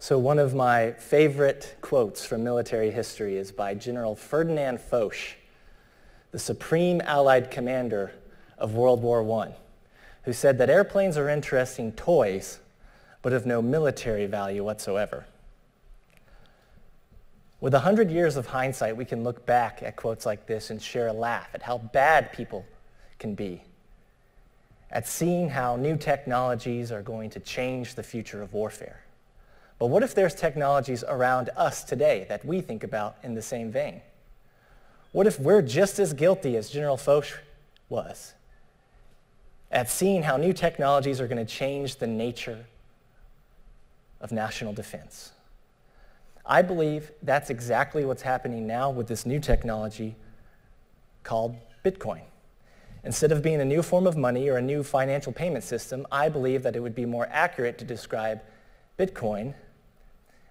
So one of my favorite quotes from military history is by General Ferdinand Foch, the supreme Allied commander of World War I, who said that airplanes are interesting toys, but of no military value whatsoever. With 100 years of hindsight, we can look back at quotes like this and share a laugh at how bad people can be, at seeing how new technologies are going to change the future of warfare. But what if there's technologies around us today that we think about in the same vein? What if we're just as guilty as General Foch was at seeing how new technologies are going to change the nature of national defense? I believe that's exactly what's happening now with this new technology called Bitcoin. Instead of being a new form of money or a new financial payment system, I believe that it would be more accurate to describe Bitcoin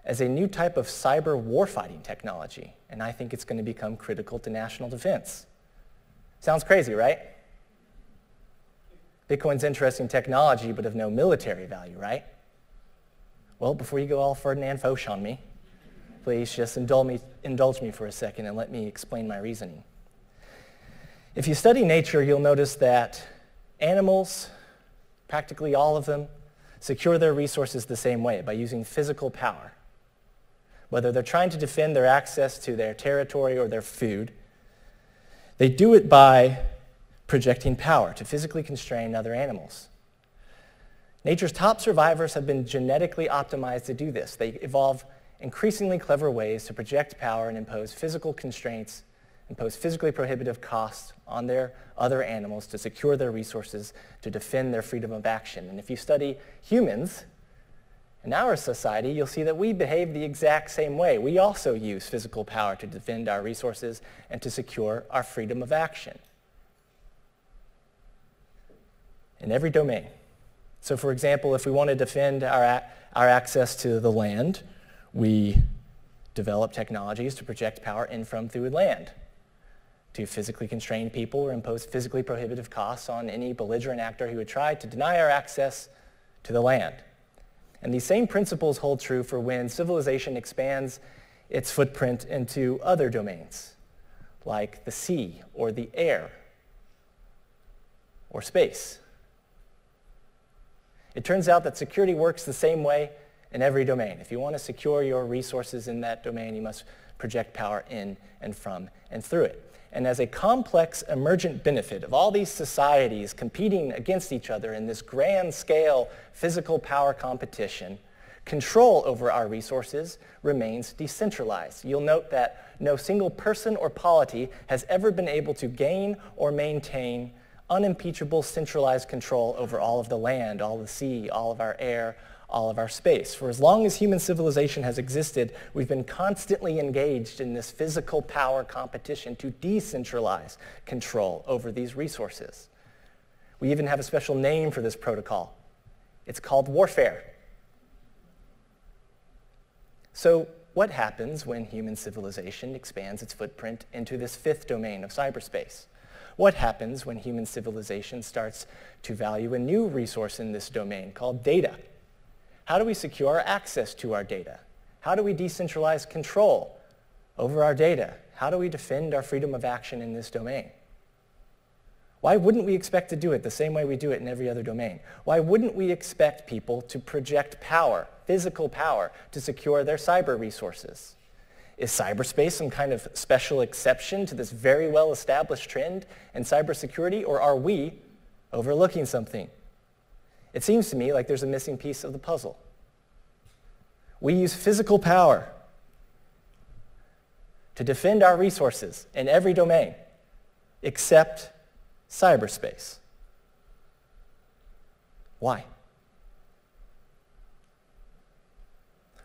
as a new type of cyber warfighting technology, and I think it's going to become critical to national defense. Sounds crazy, right? Bitcoin's interesting technology, but of no military value, right? Well, before you go all Ferdinand Foch on me, please just indulge me for a second and let me explain my reasoning. If you study nature, you'll notice that animals, practically all of them, secure their resources the same way, by using physical power. Whether they're trying to defend their access to their territory or their food, they do it by projecting power to physically constrain other animals. Nature's top survivors have been genetically optimized to do this. They evolve increasingly clever ways to project power and impose physical constraints, impose physically prohibitive costs on their other animals to secure their resources, to defend their freedom of action. And if you study humans in our society, you'll see that we behave the exact same way. We also use physical power to defend our resources and to secure our freedom of action in every domain. So for example, if we want to defend our access to the land, we develop technologies to project power in, from, through land, to physically constrain people or impose physically prohibitive costs on any belligerent actor who would try to deny our access to the land. And these same principles hold true for when civilization expands its footprint into other domains, like the sea or the air or space. It turns out that security works the same way in every domain. If you want to secure your resources in that domain, you must project power in and from and through it. And as a complex emergent benefit of all these societies competing against each other in this grand scale physical power competition, control over our resources remains decentralized. You'll note that no single person or polity has ever been able to gain or maintain unimpeachable centralized control over all of the land, all of the sea, all of our air, all of our space. For as long as human civilization has existed, we've been constantly engaged in this physical power competition to decentralize control over these resources. We even have a special name for this protocol. It's called warfare. So what happens when human civilization expands its footprint into this fifth domain of cyberspace? What happens when human civilization starts to value a new resource in this domain called data? How do we secure access to our data? How do we decentralize control over our data? How do we defend our freedom of action in this domain? Why wouldn't we expect to do it the same way we do it in every other domain? Why wouldn't we expect people to project power, physical power, to secure their cyber resources? Is cyberspace some kind of special exception to this very well-established trend in cybersecurity, or are we overlooking something? It seems to me like there's a missing piece of the puzzle. We use physical power to defend our resources in every domain except cyberspace. Why?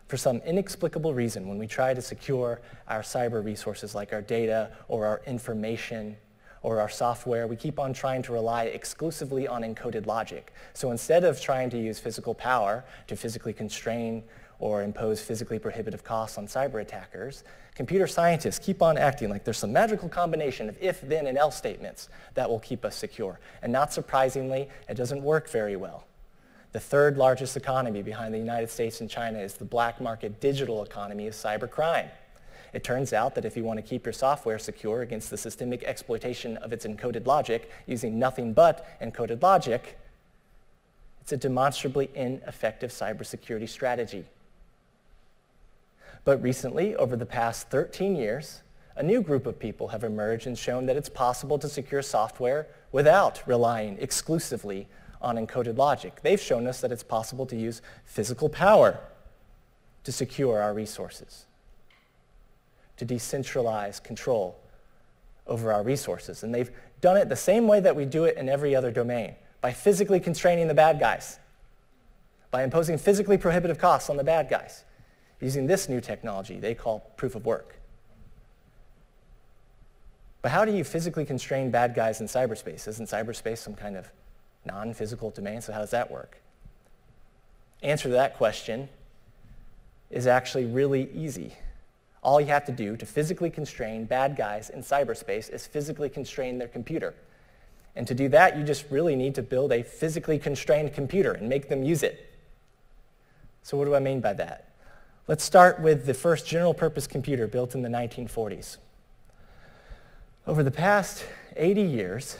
For some inexplicable reason, when we try to secure our cyber resources like our data or our information or our software, we keep on trying to rely exclusively on encoded logic. So instead of trying to use physical power to physically constrain or impose physically prohibitive costs on cyber attackers, computer scientists keep on acting like there's some magical combination of if, then, and else statements that will keep us secure. And not surprisingly, it doesn't work very well. The third largest economy behind the United States and China is the black market digital economy of cybercrime. It turns out that if you want to keep your software secure against the systemic exploitation of its encoded logic using nothing but encoded logic, it's a demonstrably ineffective cybersecurity strategy. But recently, over the past 13 years, a new group of people have emerged and shown that it's possible to secure software without relying exclusively on encoded logic. They've shown us that it's possible to use physical power to secure our resources, to decentralize control over our resources. And they've done it the same way that we do it in every other domain, by physically constraining the bad guys, by imposing physically prohibitive costs on the bad guys, using this new technology they call proof of work. But how do you physically constrain bad guys in cyberspace? Isn't cyberspace some kind of non-physical domain? So how does that work? Answer to that question is actually really easy. All you have to do to physically constrain bad guys in cyberspace is physically constrain their computer. And to do that, you just really need to build a physically constrained computer and make them use it. So what do I mean by that? Let's start with the first general-purpose computer built in the 1940s. Over the past 80 years,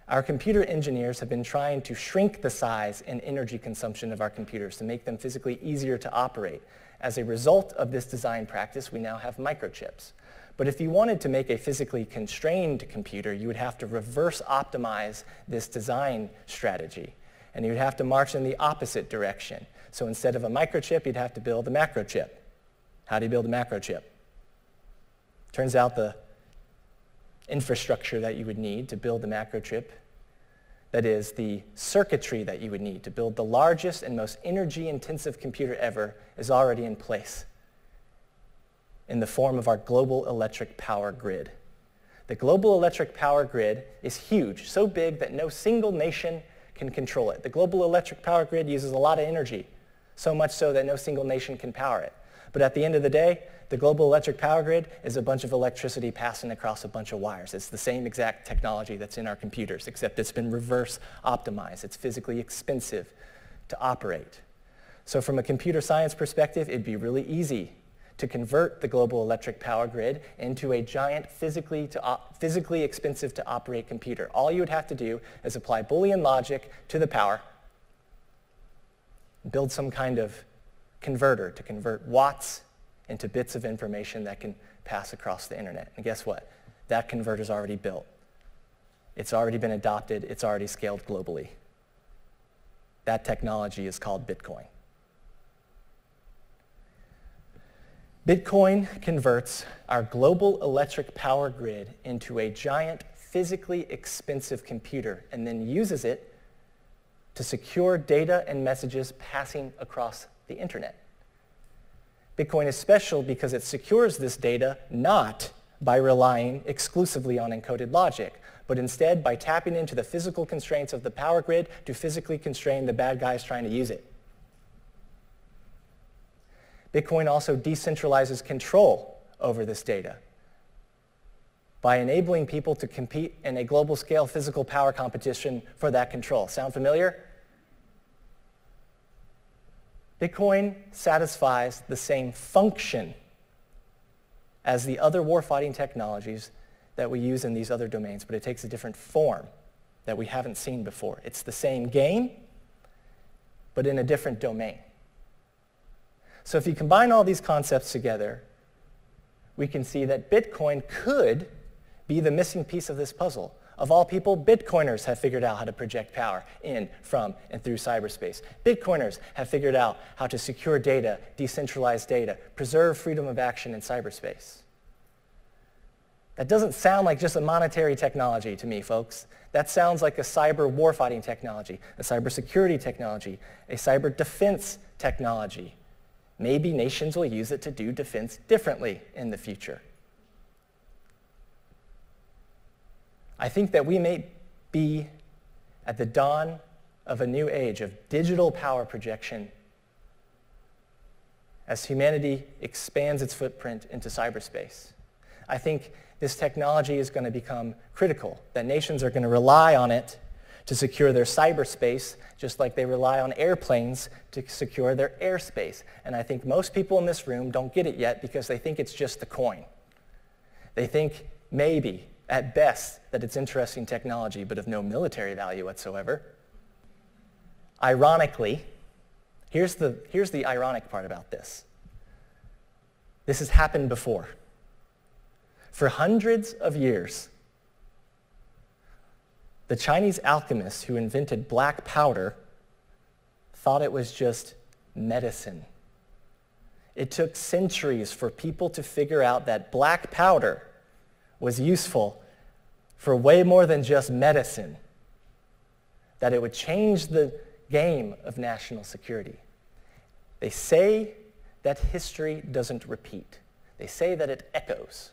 our computer engineers have been trying to shrink the size and energy consumption of our computers to make them physically easier to operate. As a result of this design practice, we now have microchips. But if you wanted to make a physically constrained computer, you would have to reverse optimize this design strategy. And you'd have to march in the opposite direction. So instead of a microchip, you'd have to build a macrochip. How do you build a macrochip? Turns out the infrastructure that you would need to build the macrochip, that is, the circuitry that you would need to build the largest and most energy-intensive computer ever, is already in place in the form of our global electric power grid. The global electric power grid is huge, so big that no single nation can control it. The global electric power grid uses a lot of energy, so much so that no single nation can power it. But at the end of the day, the global electric power grid is a bunch of electricity passing across a bunch of wires. It's the same exact technology that's in our computers, except it's been reverse optimized. It's physically expensive to operate. So from a computer science perspective, it'd be really easy to convert the global electric power grid into a giant physically expensive to operate computer. All you would have to do is apply Boolean logic to the power, build some kind of converter to convert watts into bits of information that can pass across the internet. And guess what? That converter's already built. It's already been adopted. It's already scaled globally. That technology is called Bitcoin. Bitcoin converts our global electric power grid into a giant physically expensive computer and then uses it to secure data and messages passing across the internet. Bitcoin is special because it secures this data not by relying exclusively on encoded logic, but instead by tapping into the physical constraints of the power grid to physically constrain the bad guys trying to use it. Bitcoin also decentralizes control over this data by enabling people to compete in a global scale physical power competition for that control. Sound familiar? Bitcoin satisfies the same function as the other warfighting technologies that we use in these other domains, but it takes a different form that we haven't seen before. It's the same game, but in a different domain. So if you combine all these concepts together, we can see that Bitcoin could be the missing piece of this puzzle. Of all people, Bitcoiners have figured out how to project power in, from, and through cyberspace. Bitcoiners have figured out how to secure data, decentralize data, preserve freedom of action in cyberspace. That doesn't sound like just a monetary technology to me, folks. That sounds like a cyber warfighting technology, a cybersecurity technology, a cyber defense technology. Maybe nations will use it to do defense differently in the future. I think that we may be at the dawn of a new age of digital power projection as humanity expands its footprint into cyberspace. I think this technology is going to become critical, that nations are going to rely on it to secure their cyberspace, just like they rely on airplanes to secure their airspace. And I think most people in this room don't get it yet because they think it's just the coin. They think maybe, at best, that it's interesting technology, but of no military value whatsoever. Ironically, here's the ironic part about this. This has happened before. For hundreds of years, the Chinese alchemists who invented black powder thought it was just medicine. It took centuries for people to figure out that black powder was useful for way more than just medicine, that it would change the game of national security. They say that history doesn't repeat. They say that it echoes.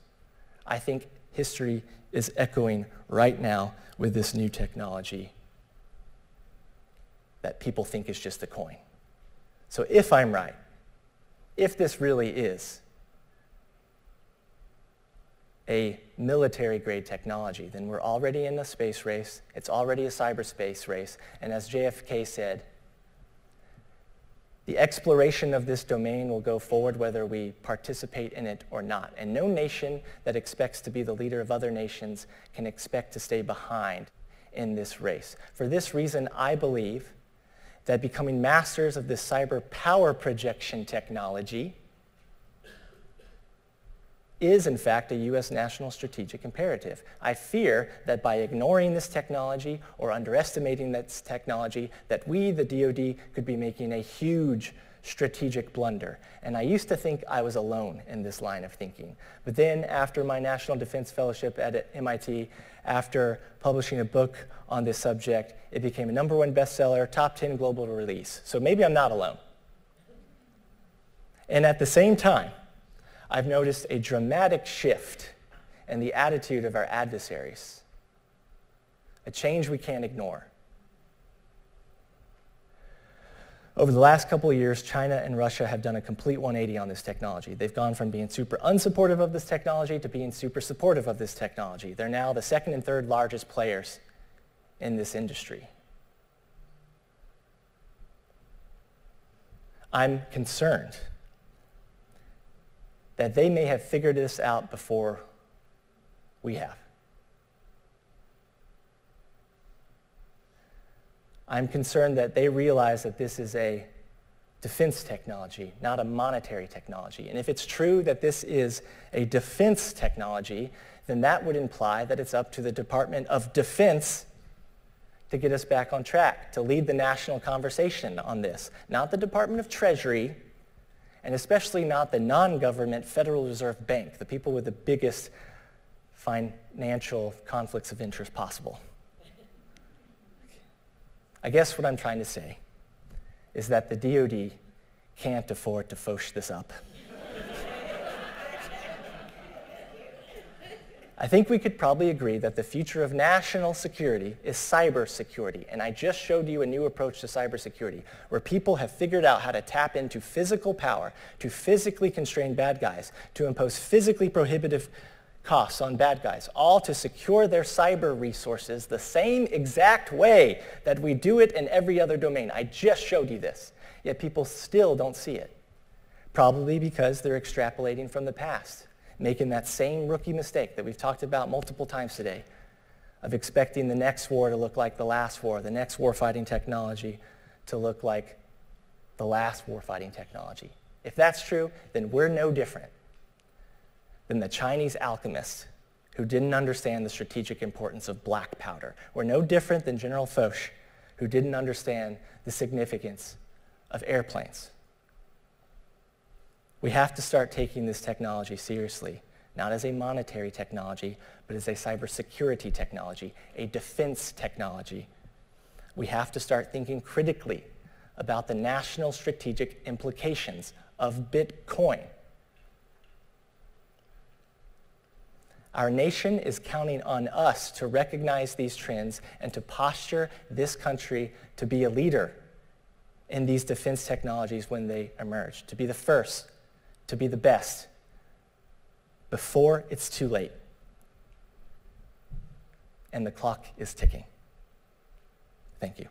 I think history is echoing right now with this new technology that people think is just a coin. So if I'm right, if this really is a military-grade technology, then we're already in a space race. It's already a cyberspace race. And as JFK said, the exploration of this domain will go forward whether we participate in it or not. And no nation that expects to be the leader of other nations can expect to stay behind in this race. For this reason, I believe that becoming masters of this cyber power projection technology is, in fact, a U.S. national strategic imperative. I fear that by ignoring this technology or underestimating this technology, that we, the DoD, could be making a huge strategic blunder. And I used to think I was alone in this line of thinking. But then, after my National Defense Fellowship at MIT, after publishing a book on this subject, it became a #1 bestseller, top 10 global release. So maybe I'm not alone. And at the same time, I've noticed a dramatic shift in the attitude of our adversaries, a change we can't ignore. Over the last couple of years, China and Russia have done a complete 180 on this technology. They've gone from being super unsupportive of this technology to being super supportive of this technology. They're now the second and third largest players in this industry. I'm concerned that they may have figured this out before we have. I'm concerned that they realize that this is a defense technology, not a monetary technology. And if it's true that this is a defense technology, then that would imply that it's up to the Department of Defense to get us back on track, to lead the national conversation on this, not the Department of Treasury, and especially not the non-government Federal Reserve Bank, the people with the biggest financial conflicts of interest possible. I guess what I'm trying to say is that the DoD can't afford to fauch this up. I think we could probably agree that the future of national security is cybersecurity, and I just showed you a new approach to cybersecurity, where people have figured out how to tap into physical power, to physically constrain bad guys, to impose physically prohibitive costs on bad guys, all to secure their cyber resources the same exact way that we do it in every other domain. I just showed you this, yet people still don't see it, probably because they're extrapolating from the past, making that same rookie mistake that we've talked about multiple times today of expecting the next war to look like the last war, the next warfighting technology to look like the last warfighting technology. If that's true, then we're no different than the Chinese alchemists who didn't understand the strategic importance of black powder. We're no different than General Foch, who didn't understand the significance of airplanes. We have to start taking this technology seriously, not as a monetary technology, but as a cybersecurity technology, a defense technology. We have to start thinking critically about the national strategic implications of Bitcoin. Our nation is counting on us to recognize these trends and to posture this country to be a leader in these defense technologies when they emerge, to be the first, to be the best, before it's too late and the clock is ticking. Thank you.